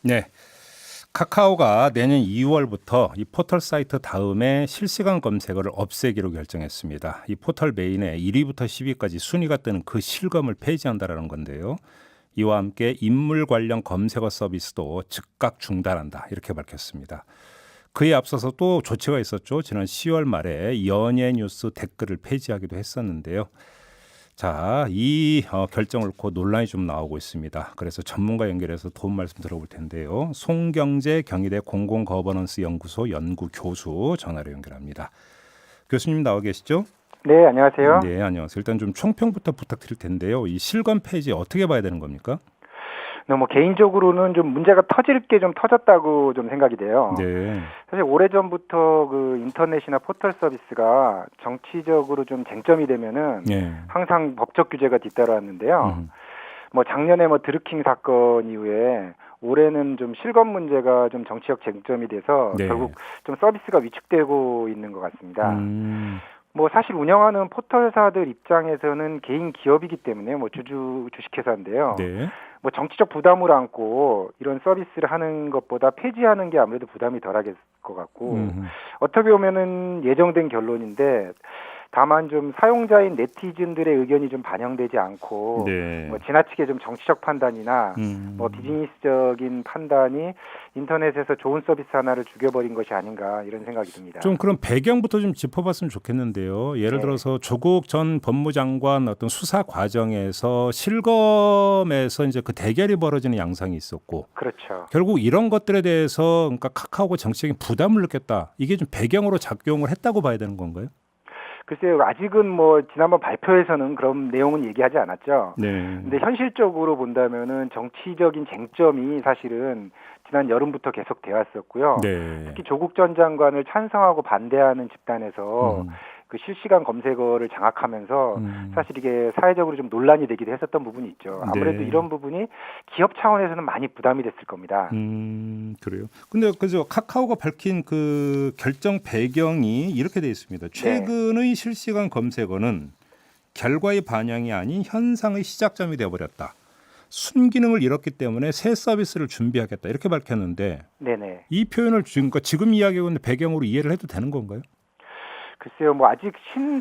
네. 카카오가 내년 2월부터 이 포털 사이트 다음에 실시간 검색어를 없애기로 결정했습니다. 이 포털 메인에 1위부터 10위까지 순위가 뜨는 그 실검을 폐지한다라는 건데요. 이와 함께 인물 관련 검색어 서비스도 즉각 중단한다 이렇게 밝혔습니다. 그에 앞서서 또 조치가 있었죠. 지난 10월 말에 연예 뉴스 댓글을 폐지하기도 했었는데요. 자, 이 결정을 놓고 논란이 좀 나오고 있습니다. 그래서 전문가 연결해서 도움 말씀 들어볼 텐데요. 송경재 경희대 공공거버넌스 연구소 연구 교수 전화로 연결합니다. 교수님 나와 계시죠? 네, 안녕하세요. 네, 안녕하세요. 일단 좀 총평부터 부탁드릴 텐데요. 이 실검 폐지 어떻게 봐야 되는 겁니까? 뭐 개인적으로는 좀 문제가 터질 게 좀 터졌다고 좀 생각이 돼요. 네. 사실 오래전부터 그 인터넷이나 포털 서비스가 정치적으로 좀 쟁점이 되면은 네. 항상 법적 규제가 뒤따라왔는데요. 뭐 작년에 뭐 드루킹 사건 이후에 올해는 좀 실검 문제가 좀 정치적 쟁점이 돼서 네. 결국 좀 서비스가 위축되고 있는 것 같습니다. 음. 뭐 사실 운영하는 포털사들 입장에서는 개인 기업이기 때문에 뭐 주식회사인데요. 네. 뭐 정치적 부담을 안고 이런 서비스를 하는 것보다 폐지하는 게 아무래도 부담이 덜하겠을 것 같고 어떻게 보면은 예정된 결론인데 다만 좀 사용자인 네티즌들의 의견이 좀 반영되지 않고 네. 뭐 지나치게 좀 정치적 판단이나 뭐 비즈니스적인 판단이 인터넷에서 좋은 서비스 하나를 죽여버린 것이 아닌가 이런 생각이 듭니다. 좀 그런 배경부터 좀 짚어봤으면 좋겠는데요. 예를 네. 들어서 조국 전 법무장관 어떤 수사 과정에서 실검에서 이제 그 대결이 벌어지는 양상이 있었고, 그렇죠. 결국 이런 것들에 대해서 그러니까 카카오가 정치적인 부담을 느꼈다. 이게 좀 배경으로 작용을 했다고 봐야 되는 건가요? 글쎄요, 아직은 뭐 지난번 발표에서는 그런 내용은 얘기하지 않았죠. 네. 근데 현실적으로 본다면은 정치적인 쟁점이 사실은 지난 여름부터 계속 되어 왔었고요. 네. 특히 조국 전 장관을 찬성하고 반대하는 집단에서 그 실시간 검색어를 장악하면서 사실 이게 사회적으로 좀 논란이 되기도 했었던 부분이 있죠. 아무래도 네. 이런 부분이 기업 차원에서는 많이 부담이 됐을 겁니다. 그래요. 근데 그저 카카오가 밝힌 그 결정 배경이 이렇게 되어 있습니다. 최근의 실시간 검색어는 결과의 반영이 아닌 현상의 시작점이 되어버렸다. 순기능을 잃었기 때문에 새 서비스를 준비하겠다. 이렇게 밝혔는데 네네. 이 표현을 지금 이야기하고 있는 배경으로 이해를 해도 되는 건가요? 글쎄요, 뭐 아직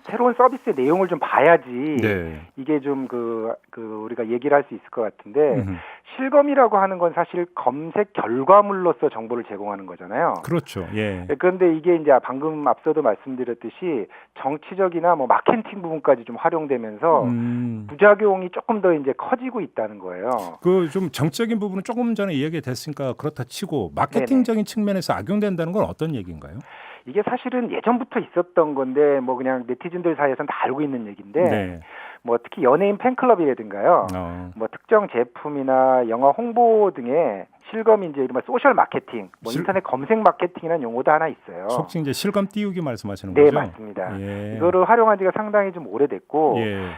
새로운 서비스의 내용을 좀 봐야지 네. 이게 좀 우리가 얘기를 할 수 있을 것 같은데 실검이라고 하는 건 사실 검색 결과물로서 정보를 제공하는 거잖아요. 그렇죠. 예. 그런데 이게 이제 방금 앞서도 말씀드렸듯이 정치적이나 뭐 마케팅 부분까지 좀 활용되면서 부작용이 조금 더 이제 커지고 있다는 거예요. 그 좀 정적인 부분은 조금 전에 이야기됐으니까 그렇다 치고 마케팅적인 측면에서 악용된다는 건 어떤 얘기인가요? 이게 사실은 예전부터 있었던 건데 뭐 그냥 네티즌들 사이에서는 다 알고 있는 얘기인데 네. 뭐 특히 연예인 팬클럽이라든가요. 뭐 특정 제품이나 영화 홍보 등의 실검이 이제 이른바 소셜 마케팅, 뭐 인터넷 검색 마케팅이라는 용어도 하나 있어요. 속칭 이제 실검 띄우기 말씀하시는 네, 거죠? 맞습니다. 예. 이거를 활용한 지가 상당히 좀 오래됐고 예.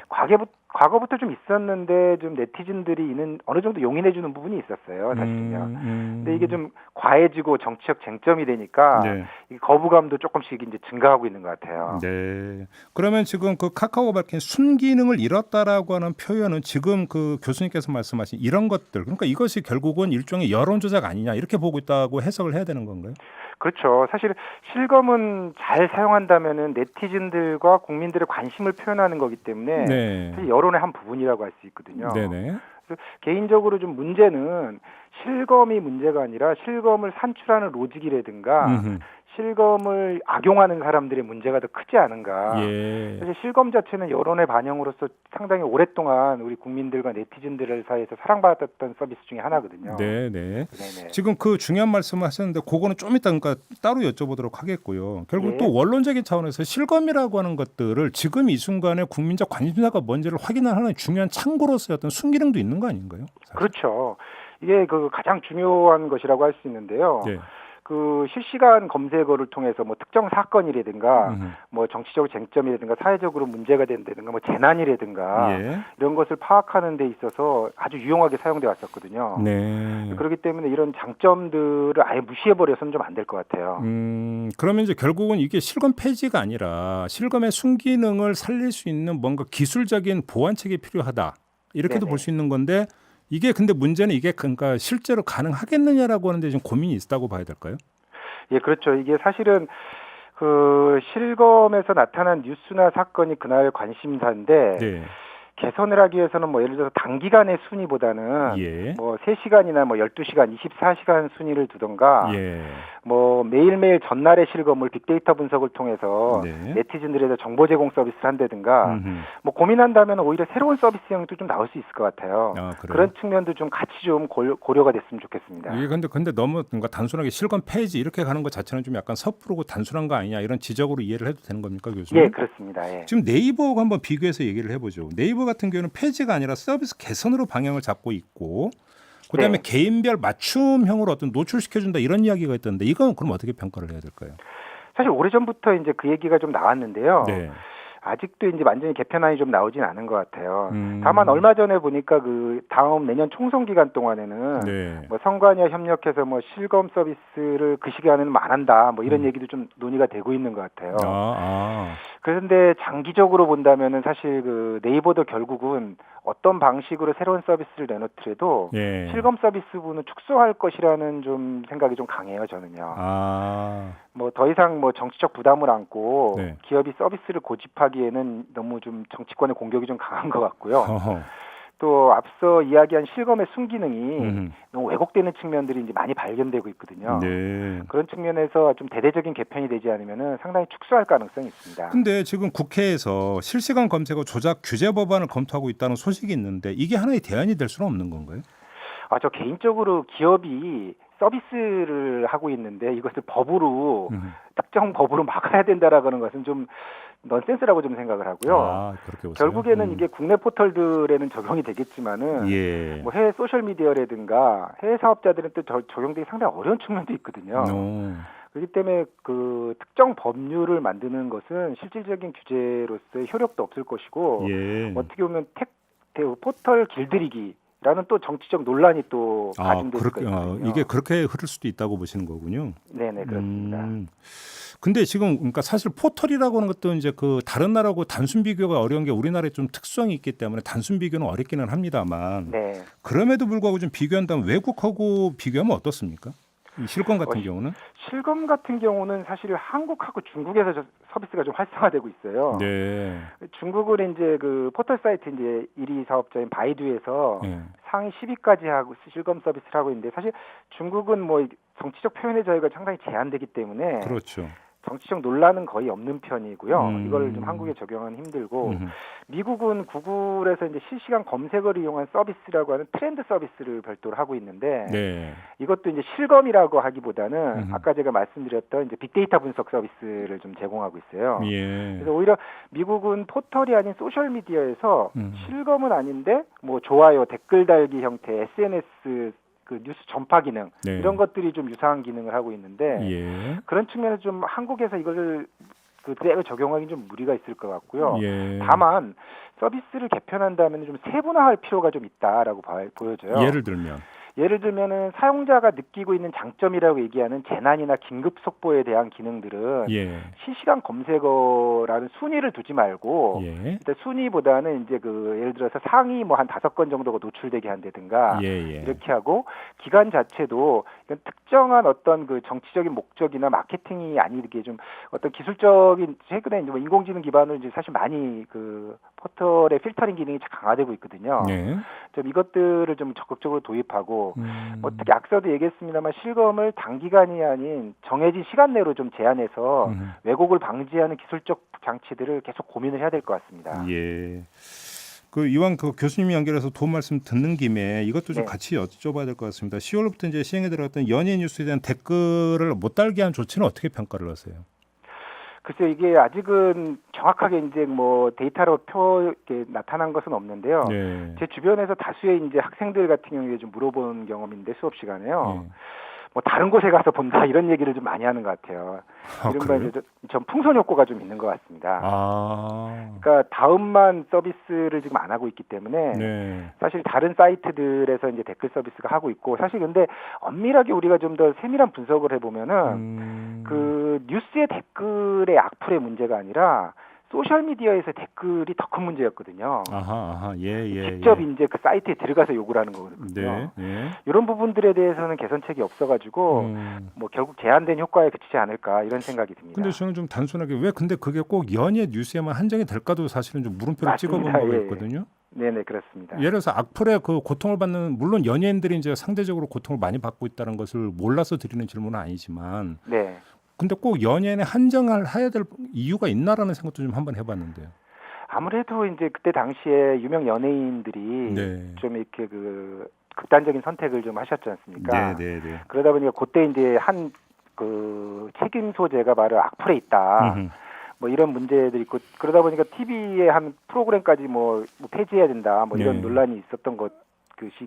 과거부터 좀 있었는데 좀 네티즌들이 어느 정도 용인해주는 부분이 있었어요, 사실은요. 근데 이게 좀 과해지고 정치적 쟁점이 되니까 네. 이 거부감도 조금씩 이제 증가하고 있는 것 같아요. 네. 그러면 지금 그 카카오가 밝힌 순기능을 잃었다라고 하는 표현은 지금 그 교수님께서 말씀하신 이런 것들, 그러니까 이것이 결국은 일종의 여론 조작 아니냐 이렇게 보고 있다고 해석을 해야 되는 건가요? 그렇죠. 사실 실검은 잘 사용한다면은 네티즌들과 국민들의 관심을 표현하는 거기 때문에 네. 사실 여론의 한 부분이라고 할 수 있거든요. 네네. 그래서 개인적으로 좀 문제는 실검이 문제가 아니라 실검을 산출하는 로직이라든가 실검을 악용하는 사람들의 문제가 더 크지 않은가. 예. 사실 실검 자체는 여론의 반영으로서 상당히 오랫동안 우리 국민들과 네티즌들 사이에서 사랑받았던 서비스 중에 하나거든요. 네네. 네네. 지금 그 중요한 말씀을 하셨는데 그거는 좀 이따 그러니까 따로 여쭤보도록 하겠고요. 결국 네. 또 원론적인 차원에서 실검이라고 하는 것들을 지금 이 순간에 국민적 관심사가 뭔지를 확인하는 중요한 창구로서의 어떤 순기능도 있는 거 아닌가요? 사실. 그렇죠. 이게 가장 중요한 것이라고 할 수 있는데요. 네. 그 실시간 검색어를 통해서 뭐 특정 사건이라든가 뭐 정치적 쟁점이라든가 사회적으로 문제가 된다든가 뭐 재난이라든가 예. 이런 것을 파악하는 데 있어서 아주 유용하게 사용돼 왔었거든요. 네. 그렇기 때문에 이런 장점들을 아예 무시해 버려서는 좀 안 될 것 같아요. 그러면 이제 결국은 이게 실검 폐지가 아니라 실검의 순기능을 살릴 수 있는 뭔가 기술적인 보완책이 필요하다. 이렇게도 네네. 볼 수 있는 건데 이게 근데 문제는 이게 그러니까 실제로 가능하겠느냐라고 하는데 좀 고민이 있다고 봐야 될까요? 예, 그렇죠. 이게 사실은 그 실검에서 나타난 뉴스나 사건이 그날 관심사인데 네. 개선을 하기 위해서는 뭐 예를 들어서 단기간의 순위보다는 예. 뭐 3시간이나 뭐 12시간, 24시간 순위를 두던가 예. 뭐 매일매일 전날의 실검을 빅데이터 분석을 통해서 네. 네티즌들에게 정보 제공 서비스를 한다든가 음흠. 뭐 고민한다면 오히려 새로운 서비스 형도 좀 나올 수 있을 것 같아요. 아, 그래요? 그런 측면도 좀 같이 좀 고려가 됐으면 좋겠습니다. 이게 근데 너무 뭔가 단순하게 실검 페이지 이렇게 가는 것 자체는 좀 약간 섣부르고 단순한 거 아니냐 이런 지적으로 이해를 해도 되는 겁니까, 교수님? 예, 그렇습니다. 예. 지금 네이버하고 한번 비교해서 얘기를 해보죠. 네이버 같은 경우는 페이지가 아니라 서비스 개선으로 방향을 잡고 있고, 그다음에 네. 개인별 맞춤형으로 어떤 노출시켜준다 이런 이야기가 있던데 이건 그럼 어떻게 평가를 해야 될까요? 사실 오래전부터 이제 그 얘기가 좀 나왔는데요. 네. 아직도 이제 완전히 개편안이 좀 나오진 않은 것 같아요. 음. 다만 얼마 전에 보니까 그 다음 내년 총선 기간 동안에는 네. 뭐 선관위와 협력해서 뭐 실검 서비스를 그 시간에는 안 한다 뭐 이런 얘기도 좀 논의가 되고 있는 것 같아요. 그런데 장기적으로 본다면은 사실 그 네이버도 결국은 어떤 방식으로 새로운 서비스를 내놓더라도 예. 실검 서비스 부분은 축소할 것이라는 좀 생각이 좀 강해요, 저는요. 뭐 더 이상 뭐 정치적 부담을 안고 네. 기업이 서비스를 고집하기에는 너무 좀 정치권의 공격이 좀 강한 것 같고요. 어허. 또 앞서 이야기한 실검의 순기능이 음흠. 너무 왜곡되는 측면들이 이제 많이 발견되고 있거든요. 네. 그런 측면에서 좀 대대적인 개편이 되지 않으면은 상당히 축소할 가능성이 있습니다. 근데 지금 국회에서 실시간 검색어 조작 규제 법안을 검토하고 있다는 소식이 있는데 이게 하나의 대안이 될 수는 없는 건가요? 저 개인적으로 기업이 서비스를 하고 있는데 이것을 법으로 특정 법으로 막아야 된다라고 하는 것은 좀 넌센스라고 좀 생각을 하고요. 그렇게 보세요. 결국에는 이게 국내 포털들에는 적용이 되겠지만은 예. 뭐 해외 소셜 미디어라든가 해외 사업자들은 또 적용되기 상당히 어려운 측면도 있거든요. 그렇기 때문에 그 특정 법률을 만드는 것은 실질적인 규제로서의 효력도 없을 것이고 예. 어떻게 보면 포털 길들이기라는 또 정치적 논란이 또 가중될 수가 있거든요. 이게 그렇게 흐를 수도 있다고 보시는 거군요. 네네, 그렇습니다. 근데 지금 그러니까 사실 포털이라고 하는 것도 이제 그 다른 나라하고 단순 비교가 어려운 게 우리나라에 좀 특성이 있기 때문에 단순 비교는 어렵기는 합니다만 네. 그럼에도 불구하고 좀 비교한다면 외국하고 비교하면 어떻습니까? 이 실검 같은 경우는? 실검 같은 경우는 사실 한국하고 중국에서 서비스가 좀 활성화되고 있어요. 네. 중국은 이제 그 포털 사이트 이제 1위 사업자인 바이두에서 네. 상위 10위까지 하고 실검 서비스를 하고 있는데 사실 중국은 뭐 정치적 표현의 자유가 상당히 제한되기 때문에 그렇죠. 정치적 논란은 거의 없는 편이고요. 이걸 좀 한국에 적용하는 힘들고 미국은 구글에서 이제 실시간 검색어를 이용한 서비스라고 하는 트렌드 서비스를 별도로 하고 있는데 네. 이것도 이제 실검이라고 하기보다는 아까 제가 말씀드렸던 이제 빅데이터 분석 서비스를 좀 제공하고 있어요. 예. 그래서 오히려 미국은 포털이 아닌 소셜 미디어에서 실검은 아닌데 뭐 좋아요, 댓글 달기 형태, SNS 그 뉴스 전파 기능 네. 이런 것들이 좀 유사한 기능을 하고 있는데 예. 그런 측면에서 좀 한국에서 이걸 그대로 적용하기 좀 무리가 있을 것 같고요. 예. 다만 서비스를 개편한다면 좀 세분화할 필요가 좀 있다라고 보여져요. 예를 들면은 사용자가 느끼고 있는 장점이라고 얘기하는 재난이나 긴급 속보에 대한 기능들은 실시간 검색어라는 순위를 두지 말고 일단 순위보다는 이제 그 예를 들어서 상위 뭐 한 5건 정도가 노출되게 한다든가 이렇게 하고 기간 자체도 특정한 어떤 그 정치적인 목적이나 마케팅이 아니게 좀 어떤 기술적인 최근에 이제 뭐 인공지능 기반으로 이제 사실 많이 그 포털의 필터링 기능이 강화되고 있거든요. 좀 이것들을 좀 적극적으로 도입하고 뭐 특히 앞서도 얘기했습니다만 실검을 단기간이 아닌 정해진 시간 내로 좀 제한해서 왜곡을 방지하는 기술적 장치들을 계속 고민을 해야 될 것 같습니다. 예. 그 이왕 그 교수님이 연결해서 도움 말씀 듣는 김에 이것도 좀 네. 같이 여쭤봐야 될 것 같습니다. 10월부터 이제 시행에 들어갔던 연예 뉴스에 대한 댓글을 못 달게 한 조치는 어떻게 평가를 하세요? 글쎄요, 이게 아직은 정확하게 이제 뭐 데이터로 이렇게 나타난 것은 없는데요. 제 주변에서 다수의 이제 학생들 같은 경우에 좀 물어본 경험인데 수업 시간에요. 뭐 다른 곳에 가서 본다 이런 얘기를 좀 많이 하는 것 같아요. 이른바 이제 전 풍선 효과가 좀 있는 것 같습니다. 그러니까 다음만 서비스를 지금 안 하고 있기 때문에 사실 다른 사이트들에서 이제 댓글 서비스가 하고 있고 사실 근데 엄밀하게 우리가 좀 더 세밀한 분석을 해보면은 그 뉴스의 댓글의 악플의 문제가 아니라 소셜 미디어에서 댓글이 더 큰 문제였거든요. 아하, 예. 직접 이제 그 사이트에 들어가서 욕을 하는 거거든요. 네. 이런 부분들에 대해서는 개선책이 없어가지고 뭐 결국 제한된 효과에 그치지 않을까 이런 생각이 듭니다. 근데 저는 좀 단순하게 왜 근데 그게 꼭 연예 뉴스에만 한정이 될까도 사실은 좀 물음표를 찍어본 맞습니다. 바가 예. 있거든요. 네네 그렇습니다. 예를 들어서 악플에 그 고통을 받는 물론 연예인들이 이제 상대적으로 고통을 많이 받고 있다는 것을 몰라서 드리는 질문은 아니지만 네. 근데 꼭 연예인에 한정을 해야 될 이유가 있나라는 생각도 좀 한번 해봤는데요. 아무래도 이제 그때 당시에 유명 연예인들이 네. 좀 이렇게 그 극단적인 선택을 좀 하셨지 않습니까? 네. 그러다 보니까 그때 이제 한 그 책임 소재가 바로 악플에 있다. 뭐 이런 문제들이 있고 그러다 보니까 TV의 한 프로그램까지 뭐 폐지해야 된다. 뭐 이런 네. 논란이 있었던 것이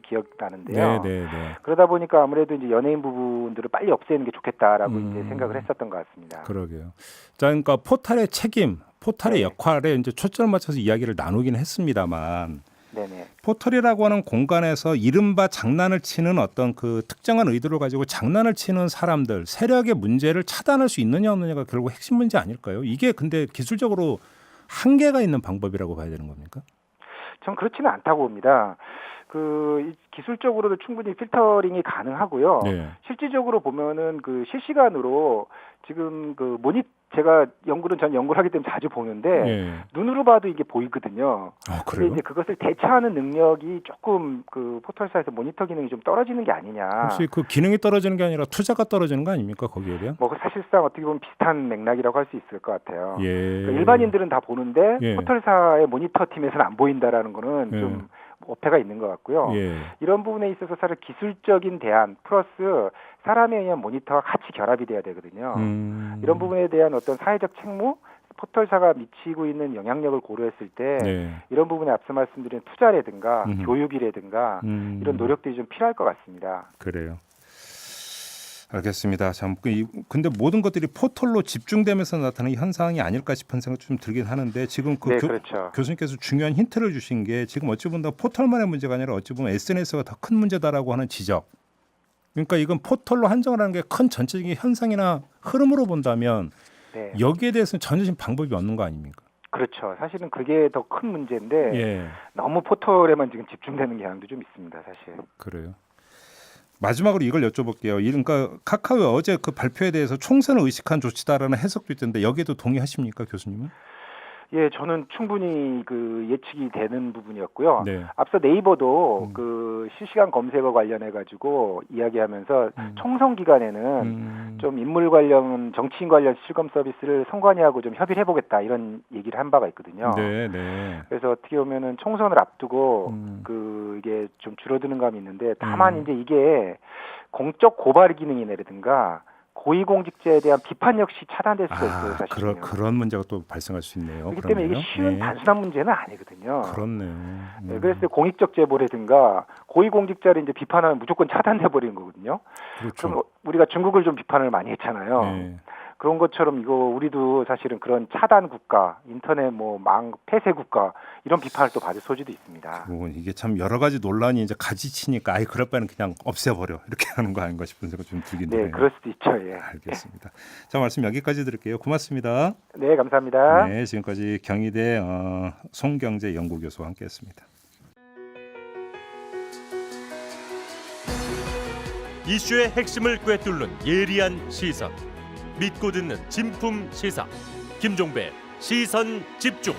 기억나는데요. 네. 그러다 보니까 아무래도 이제 연예인 부분들을 빨리 없애는 게 좋겠다라고 이제 생각을 했었던 것 같습니다. 그러게요. 자, 그러니까 포탈의 책임, 포탈의 네. 역할에 이제 초점을 맞춰서 이야기를 나누긴 했습니다만 네네. 포털이라고 하는 공간에서 이른바 장난을 치는 어떤 그 특정한 의도를 가지고 장난을 치는 사람들, 세력의 문제를 차단할 수 있느냐 없느냐가 결국 핵심 문제 아닐까요? 이게 근데 기술적으로 한계가 있는 방법이라고 봐야 되는 겁니까? 전 그렇지는 않다고 봅니다. 기술적으로도 충분히 필터링이 가능하고요. 네. 실질적으로 보면은 그 실시간으로 지금 제가 전 연구를 하기 때문에 자주 보는데 예. 눈으로 봐도 이게 보이거든요. 근데 그래요? 이제 그것을 대처하는 능력이 조금 그 포털사에서 모니터 기능이 좀 떨어지는 게 아니냐. 혹시 그 기능이 떨어지는 게 아니라 투자가 떨어지는 거 아닙니까 거기에 대한? 뭐 사실상 어떻게 보면 비슷한 맥락이라고 할 수 있을 것 같아요. 예. 그러니까 일반인들은 다 보는데 예. 포털사의 모니터 팀에서는 안 보인다라는 거는 예. 좀 어폐가 있는 것 같고요. 예. 이런 부분에 있어서 사실 기술적인 대안 플러스 사람에 의한 모니터가 같이 결합이 돼야 되거든요. 이런 부분에 대한 어떤 사회적 책무, 포털사가 미치고 있는 영향력을 고려했을 때 네. 이런 부분에 앞서 말씀드린 투자라든가 교육이라든가 이런 노력들이 좀 필요할 것 같습니다. 그래요. 알겠습니다. 참, 근데 모든 것들이 포털로 집중되면서 나타나는 현상이 아닐까 싶은 생각이 좀 들긴 하는데 지금 네, 그렇죠. 교수님께서 중요한 힌트를 주신 게 지금 어찌 보면 포털만의 문제가 아니라 어찌 보면 SNS가 더 큰 문제다라고 하는 지적. 그러니까 이건 포털로 한정을 하는 게 큰 전체적인 현상이나 흐름으로 본다면 네. 여기에 대해서는 전혀 지금 방법이 없는 거 아닙니까? 그렇죠. 사실은 그게 더 큰 문제인데 예. 너무 포털에만 지금 집중되는 경향도 좀 있습니다. 사실. 그래요. 마지막으로 이걸 여쭤볼게요. 그러니까 카카오 어제 그 발표에 대해서 총선을 의식한 조치다라는 해석도 있던데 여기에도 동의하십니까, 교수님은? 예, 저는 충분히 그 예측이 되는 부분이었고요. 네. 앞서 네이버도 그 실시간 검색어 관련해 가지고 이야기하면서 총선 기간에는 좀 인물 관련, 정치인 관련 실검 서비스를 선관위하고 좀 협의를 해보겠다 이런 얘기를 한 바가 있거든요. 네. 그래서 어떻게 보면은 총선을 앞두고 이게 좀 줄어드는 감이 있는데 다만 이제 이게 공적 고발 기능이라든가 고위공직자에 대한 비판 역시 차단될 수가 있어요, 사실은요. 그런 문제가 또 발생할 수 있네요. 그렇기 때문에 이게 쉬운 단순한 문제는 아니거든요. 그렇네요. 네, 그래서 공익적 제보라든가 고위공직자를 이제 비판하면 무조건 차단돼 버리는 거거든요. 그렇죠. 그럼 우리가 중국을 좀 비판을 많이 했잖아요. 네. 그런 것처럼 이거 우리도 사실은 그런 차단 국가, 인터넷 망 폐쇄 국가 이런 비판을 또 받을 소지도 있습니다. 이게 참 여러 가지 논란이 이제 가지치니까 그럴 바에는 그냥 없애버려 이렇게 하는 거 아닌가 싶은 생각 좀 들긴 네, 드네요. 그럴 수도 있죠. 예. 알겠습니다. 자, 말씀 여기까지 드릴게요. 고맙습니다. 네, 감사합니다. 네, 지금까지 경희대 송경재 연구교수와 함께했습니다. 이슈의 핵심을 꿰뚫는 예리한 시선, 믿고 듣는 진품 시사 김종배 시선 집중.